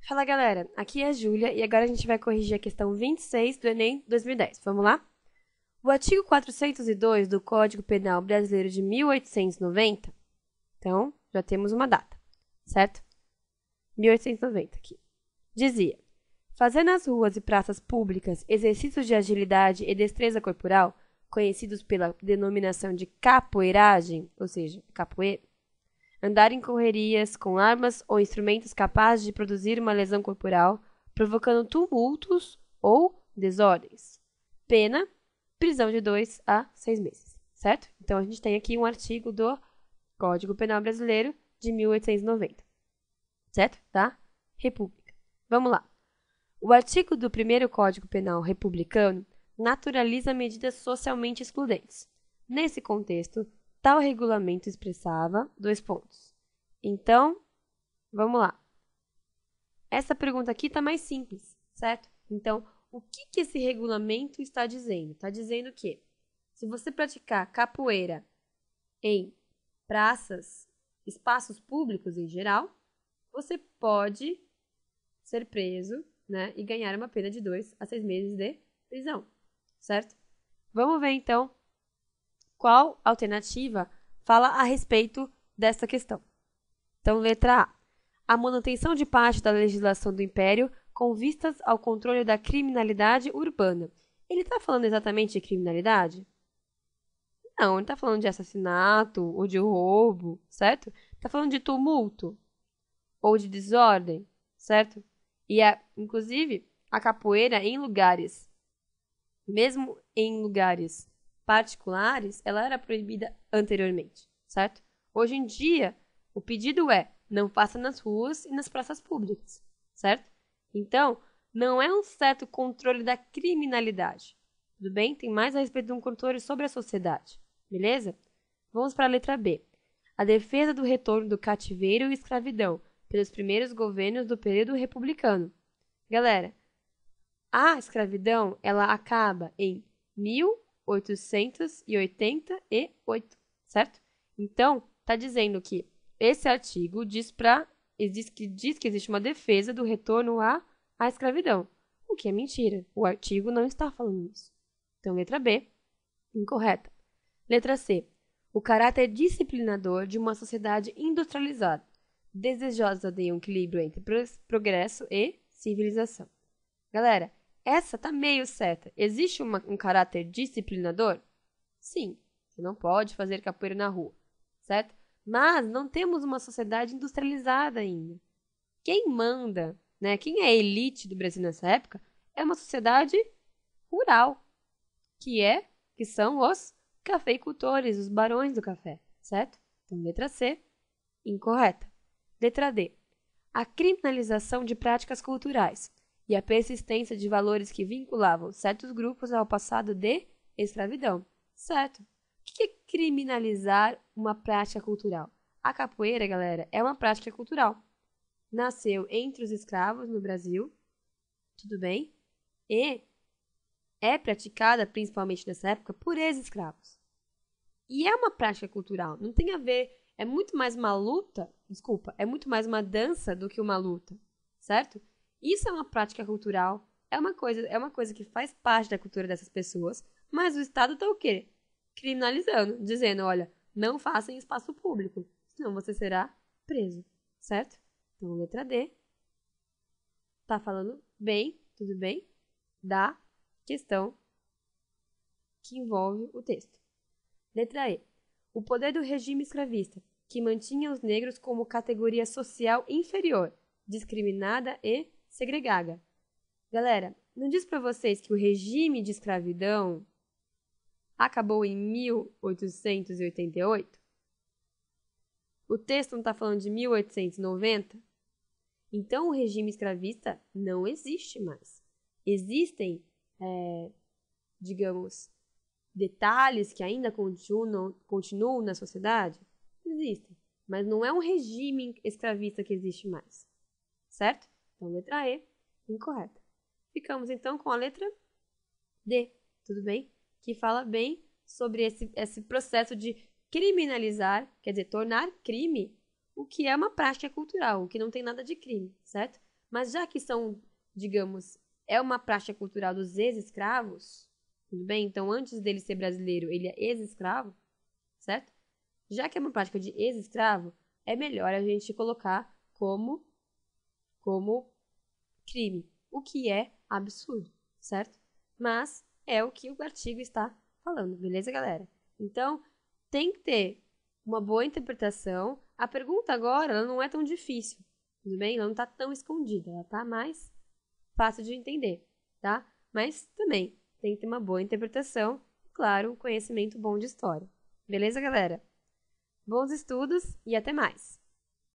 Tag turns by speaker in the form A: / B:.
A: Fala galera, aqui é a Júlia e agora a gente vai corrigir a questão 26 do Enem 2010. Vamos lá? O artigo 402 do Código Penal Brasileiro de 1890, então já temos uma data, certo? 1890 aqui. Dizia: fazer nas ruas e praças públicas exercícios de agilidade e destreza corporal, conhecidos pela denominação de capoeiragem, ou seja, capoeira, andar em correrias com armas ou instrumentos capazes de produzir uma lesão corporal, provocando tumultos ou desordens. Pena, prisão de 2 a 6 meses, certo? Então, a gente tem aqui um artigo do Código Penal Brasileiro de 1890, certo? Da República. Vamos lá. O artigo do primeiro Código Penal republicano naturaliza medidas socialmente excludentes. Nesse contexto, tal regulamento expressava 2 pontos. Então, vamos lá. Essa pergunta aqui está mais simples, certo? Então, o que esse regulamento está dizendo? Está dizendo que, se você praticar capoeira em praças, espaços públicos em geral, você pode ser preso, né, e ganhar uma pena de 2 a 6 meses de prisão, certo? Vamos ver, então, qual alternativa fala a respeito dessa questão. Então, letra A. A manutenção de parte da legislação do Império com vistas ao controle da criminalidade urbana. Ele está falando exatamente de criminalidade? Não, ele está falando de assassinato ou de roubo, certo? Está falando de tumulto ou de desordem, certo? E, inclusive, a capoeira em lugares, mesmo em lugares particulares, ela era proibida anteriormente, certo? Hoje em dia, o pedido é: não faça nas ruas e nas praças públicas, certo? Então, não é um certo controle da criminalidade, tudo bem? Tem mais a respeito de um controle sobre a sociedade, beleza? Vamos para a letra B. A defesa do retorno do cativeiro e escravidão pelos primeiros governos do período republicano. Galera, a escravidão, ela acaba em 1888, certo? Então, está dizendo que esse artigo diz que existe uma defesa do retorno à escravidão, o que é mentira. O artigo não está falando isso. Então, letra B, incorreta. Letra C. O caráter disciplinador de uma sociedade industrializada, desejosa de um equilíbrio entre progresso e civilização. Galera, essa tá meio certa. Existe um caráter disciplinador? Sim, você não pode fazer capoeira na rua, certo? Mas não temos uma sociedade industrializada ainda. Quem manda, né? Quem é a elite do Brasil nessa época é uma sociedade rural, que são os cafeicultores, os barões do café, certo? Então, letra C, incorreta. Letra D. A criminalização de práticas culturais e a persistência de valores que vinculavam certos grupos ao passado de escravidão, certo? O que é criminalizar uma prática cultural? A capoeira, galera, é uma prática cultural. Nasceu entre os escravos no Brasil, tudo bem? E é praticada, principalmente nessa época, por ex-escravos. E é uma prática cultural, não tem a ver, é muito mais uma luta, é muito mais uma dança do que uma luta, certo? Isso é uma prática cultural, é uma coisa que faz parte da cultura dessas pessoas, mas o Estado está o quê? Criminalizando, dizendo, olha, não faça em espaço público, senão você será preso, certo? Então, letra D, tá falando bem, tudo bem, da questão que envolve o texto. Letra E. O poder do regime escravista, que mantinha os negros como categoria social inferior, discriminada e segregada. Galera, não diz para vocês que o regime de escravidão acabou em 1888? O texto não está falando de 1890? Então, o regime escravista não existe mais. Existem, digamos, detalhes que ainda continuam na sociedade? Existem, mas não é um regime escravista que existe mais, certo? Então, letra E, incorreta. Ficamos, então, com a letra D, tudo bem? Que fala bem sobre esse processo de criminalizar, quer dizer, tornar crime o que é uma prática cultural, o que não tem nada de crime, certo? Mas já que são, digamos, é uma prática cultural dos ex-escravos, tudo bem? Então, antes dele ser brasileiro, ele é ex-escravo, certo? Já que é uma prática de ex-escravo, é melhor a gente colocar como crime, o que é absurdo, certo? Mas é o que o artigo está falando, beleza, galera? Então, tem que ter uma boa interpretação. A pergunta agora, ela não é tão difícil, tudo bem? Ela não está tão escondida, ela está mais fácil de entender, tá? Mas também tem que ter uma boa interpretação e, claro, um conhecimento bom de história. Beleza, galera? Bons estudos e até mais!